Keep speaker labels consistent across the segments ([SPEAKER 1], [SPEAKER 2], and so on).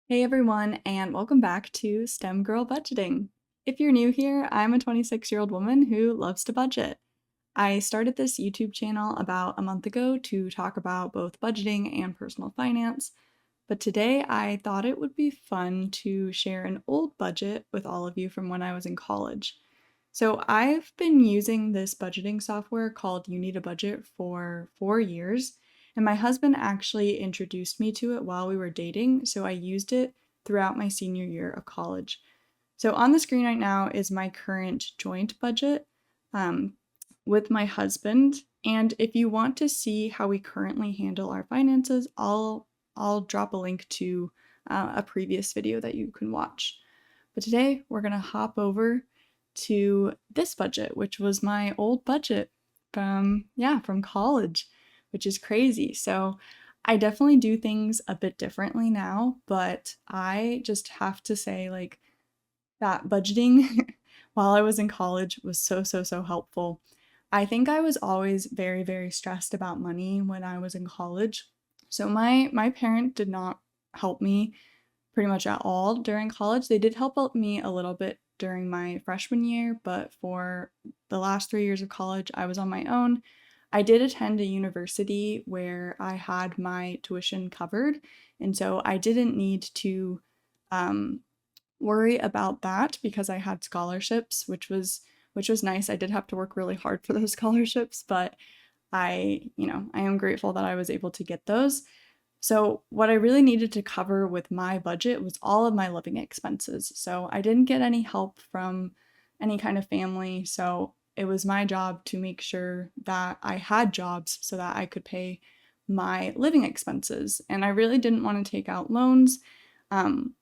[SPEAKER 1] Hey everyone, and welcome back to STEM Girl Budgeting. If you're new here, I'm a 26-year-old woman who loves to budget. I started this YouTube channel about a month ago to talk about both budgeting and personal finance, but today I thought it would be fun to share an old budget with all of you from when I was in college. So I've been using this budgeting software called You Need a Budget for 4 years, and my husband actually introduced me to it while we were dating, so I used it throughout my senior year of college. So on the screen right now is my current joint budget um, with my husband, and if you want to see how we currently handle our finances, I'll drop a link to a previous video that you can watch. But today we're gonna hop over to this budget, which was my old budget from college, which is crazy. So I definitely do things a bit differently now, but I just have to say, like, that budgeting while I was in college was so helpful. I think I was always very stressed about money when I was in college. So my parent did not help me pretty much at all during college. They did help out me a little bit during my freshman year, but for the last 3 years of college, I was on my own. I did attend a university where I had my tuition covered, and so I didn't need to um, worry about that because I had scholarships, which was nice. I did have to work really hard for those scholarships, but I am grateful that I was able to get those. So, what I really needed to cover with my budget was all of my living expenses. So, I didn't get any help from any kind of family. So, it was my job to make sure that I had jobs so that I could pay my living expenses. And I really didn't want to take out loans.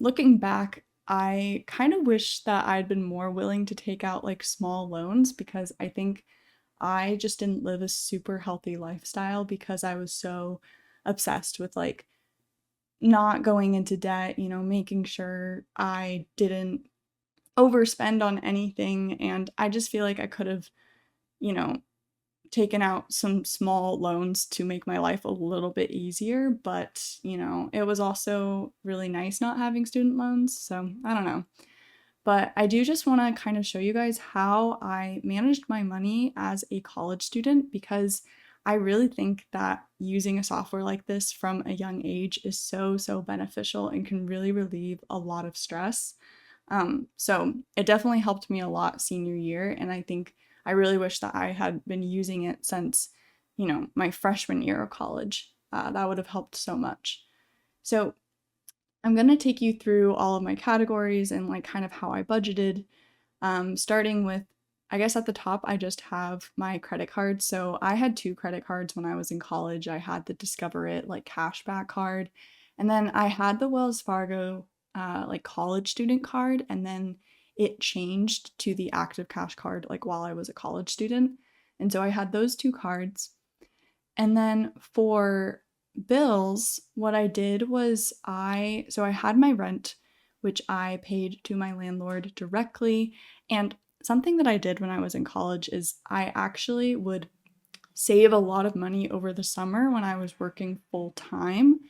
[SPEAKER 1] Looking back, I kind of wish that I'd been more willing to take out like small loans because I think I just didn't live a super healthy lifestyle because I was so obsessed with like not going into debt, making sure I didn't overspend on anything. And I just feel like I could have, you know, taken out some small loans to make my life a little bit easier. But, it was also really nice not having student loans. So I don't know. But I do just want to kind of show you guys how I managed my money as a college student because I really think that using a software like this from a young age is so beneficial and can really relieve a lot of stress. So it definitely helped me a lot senior year, and I think I really wish that I had been using it since, my freshman year of college. That would have helped so much. So I'm going to take you through all of my categories and like kind of how I budgeted. Starting with, I guess at the top, I just have my credit cards. So I had two credit cards when I was in college. I had the Discover It like cashback card, and then I had the Wells Fargo like college student card, and then it changed to the Active Cash card like while I was a college student. And so I had those two cards. And then for bills, what I did was I had my rent, which I paid to my landlord directly. And something that I did when I was in college is I actually would save a lot of money over the summer when I was working full time.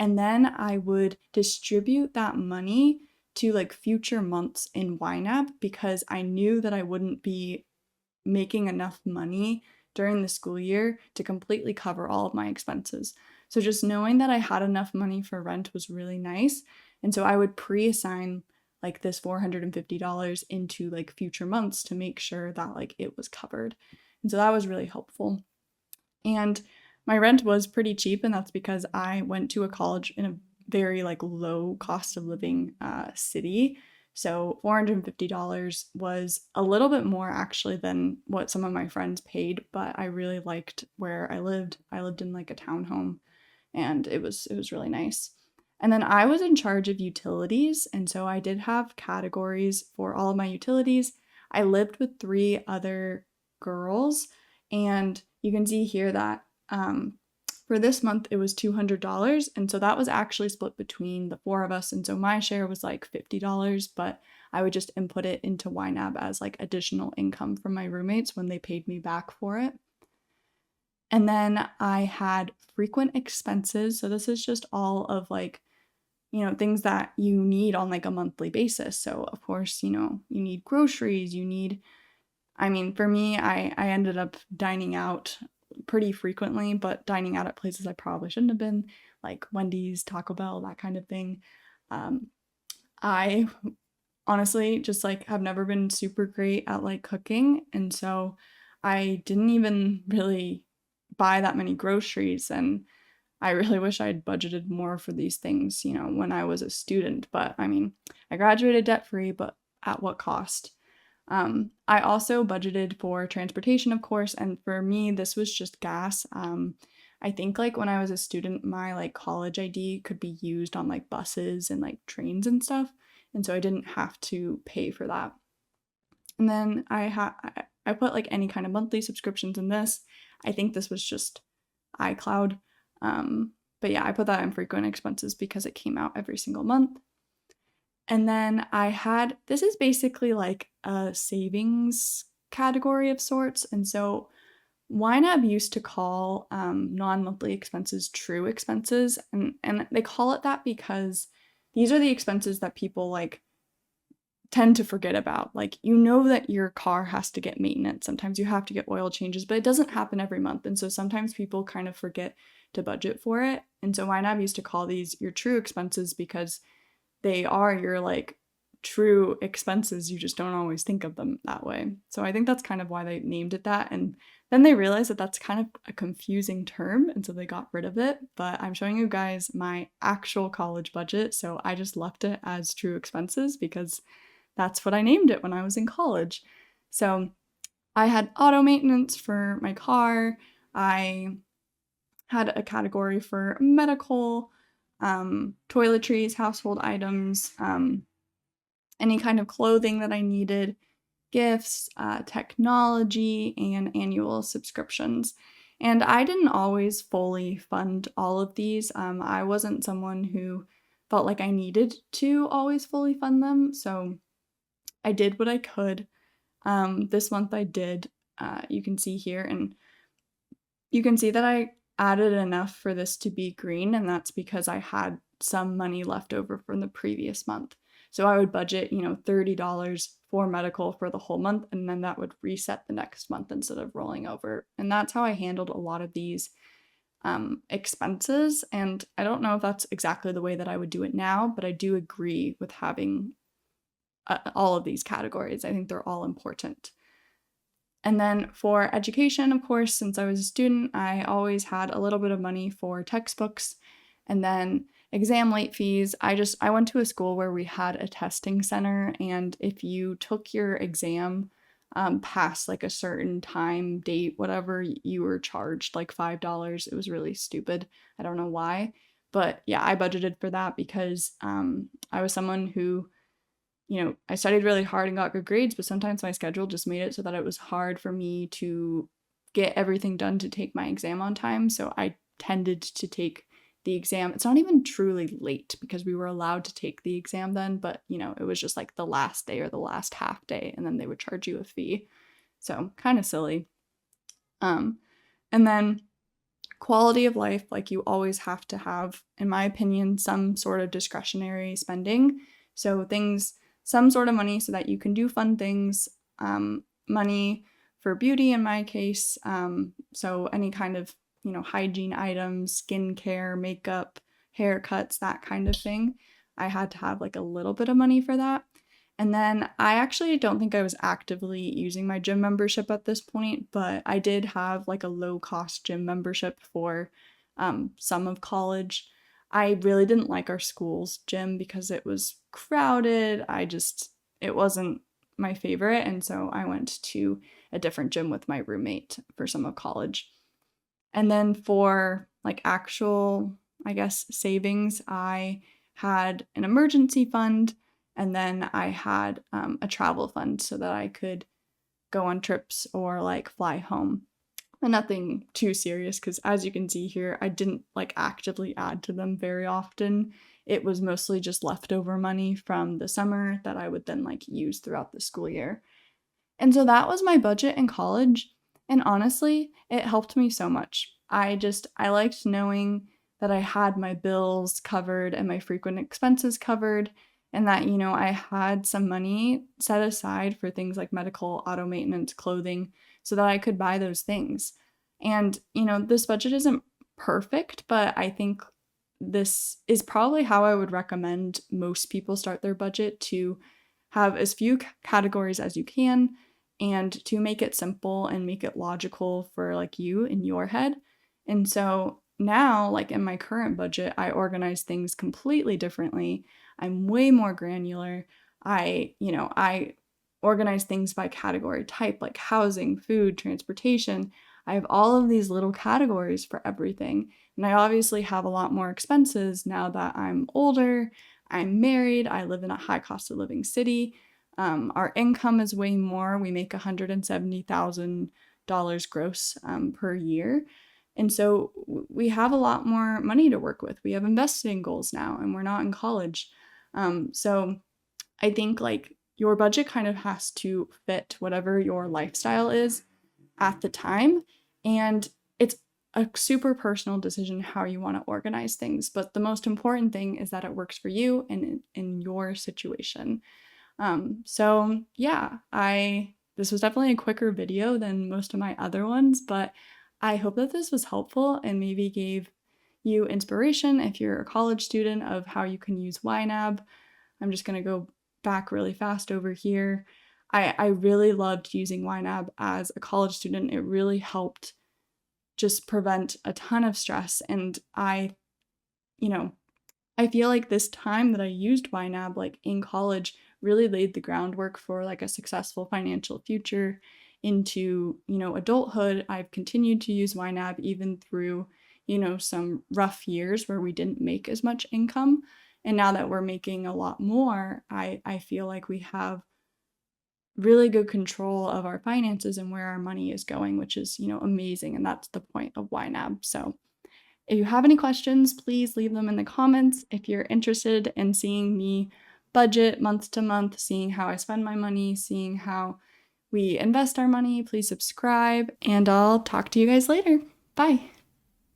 [SPEAKER 1] And then I would distribute that money to like future months in YNAB because I knew that I wouldn't be making enough money during the school year to completely cover all of my expenses. So just knowing that I had enough money for rent was really nice. And so I would pre-assign like this $450 into like future months to make sure that like it was covered. And so that was really helpful. And my rent was pretty cheap, and that's because I went to a college in a very like low cost of living city. So $450 was a little bit more actually than what some of my friends paid, but I really liked where I lived. I lived in like a townhome, and it was really nice. And then I was in charge of utilities, and so I did have categories for all of my utilities. I lived with three other girls, and you can see here that for this month it was $200, and so that was actually split between the four of us, and so my share was like $50, but I would just input it into YNAB as like additional income from my roommates when they paid me back for it. And then I had frequent expenses, so this is just all of like things that you need on like a monthly basis. So of course, you need groceries, for me, I ended up dining out pretty frequently, but dining out at places I probably shouldn't have been, like Wendy's, Taco Bell, that kind of thing. I honestly just like have never been super great at like cooking, and so I didn't even really buy that many groceries, and I really wish I'd budgeted more for these things, when I was a student. But I graduated debt free, but at what cost? I also budgeted for transportation, of course, and for me, this was just gas. I think like when I was a student, my like college ID could be used on like buses and like trains and stuff, and so I didn't have to pay for that. And then I put like any kind of monthly subscriptions in this. I think this was just iCloud. But yeah, I put that in frequent expenses because it came out every single month. And then this is basically like a savings category of sorts. And so YNAB used to call non-monthly expenses true expenses. And they call it that because these are the expenses that people like tend to forget about. Like, that your car has to get maintenance. Sometimes you have to get oil changes, but it doesn't happen every month. And so sometimes people kind of forget to budget for it. And so YNAB used to call these your true expenses because they are your like true expenses. You just don't always think of them that way. So I think that's kind of why they named it that. And then they realized that that's kind of a confusing term, and so they got rid of it. But I'm showing you guys my actual college budget, so I just left it as true expenses because that's what I named it when I was in college. So I had auto maintenance for my car. I had a category for medical, toiletries, household items, any kind of clothing that I needed, gifts, technology, and annual subscriptions. And I didn't always fully fund all of these. I wasn't someone who felt like I needed to always fully fund them. So I did what I could. This month I did. You can see here, and you can see that I added enough for this to be green, and that's because I had some money left over from the previous month. So I would budget, $30 for medical for the whole month, and then that would reset the next month instead of rolling over. And that's how I handled a lot of these expenses. And I don't know if that's exactly the way that I would do it now, but I do agree with having all of these categories. I think they're all important. And then for education, of course, since I was a student, I always had a little bit of money for textbooks. And then exam late fees. I went to a school where we had a testing center, and if you took your exam past like a certain time, date, whatever, you were charged like $5. It was really stupid. I don't know why. But yeah, I budgeted for that because I was someone who I studied really hard and got good grades, but sometimes my schedule just made it so that it was hard for me to get everything done to take my exam on time. So I tended to take the exam. It's not even truly late because we were allowed to take the exam then, but it was just like the last day or the last half day, and then they would charge you a fee. So kind of silly. And then quality of life, like you always have to have, in my opinion, some sort of discretionary spending. So some sort of money so that you can do fun things, money for beauty in my case, so any kind of, hygiene items, skincare, makeup, haircuts, that kind of thing. I had to have like a little bit of money for that. And then I actually don't think I was actively using my gym membership at this point, but I did have like a low-cost gym membership for some of college. I really didn't like our school's gym because it was crowded. It wasn't my favorite, and so I went to a different gym with my roommate for some of college. And then for like actual, I guess, savings, I had an emergency fund, and then I had a travel fund so that I could go on trips or like fly home. And nothing too serious because, as you can see here, I didn't like actively add to them very often. It was mostly just leftover money from the summer that I would then like use throughout the school year. And so that was my budget in college. And honestly, it helped me so much. I liked knowing that I had my bills covered and my frequent expenses covered, and that, I had some money set aside for things like medical, auto maintenance, clothing, so that I could buy those things. And, this budget isn't perfect, but I think this is probably how I would recommend most people start their budget, to have as few categories as you can and to make it simple and make it logical for like you in your head. And so now, like in my current budget, I organize things completely differently. I'm way more granular. I organize things by category type, like housing, food, transportation. I have all of these little categories for everything. And I obviously have a lot more expenses now that I'm older, I'm married, I live in a high cost of living city. Our income is way more. We make $170,000 gross per year. And so we have a lot more money to work with. We have investing goals now, and we're not in college. So I think like your budget kind of has to fit whatever your lifestyle is at the time. And it's a super personal decision how you want to organize things. But the most important thing is that it works for you and in your situation. So yeah, this was definitely a quicker video than most of my other ones, but I hope that this was helpful and maybe gave you inspiration if you're a college student of how you can use YNAB. I'm just going to go back really fast over here. I really loved using YNAB as a college student. It really helped just prevent a ton of stress. And I feel like this time that I used YNAB, like in college, really laid the groundwork for like a successful financial future into, adulthood. I've continued to use YNAB even through, some rough years where we didn't make as much income. And now that we're making a lot more, I feel like we have really good control of our finances and where our money is going, which is, amazing. And that's the point of YNAB. So if you have any questions, please leave them in the comments. If you're interested in seeing me budget month to month, seeing how I spend my money, seeing how we invest our money, please subscribe, and I'll talk to you guys later. Bye.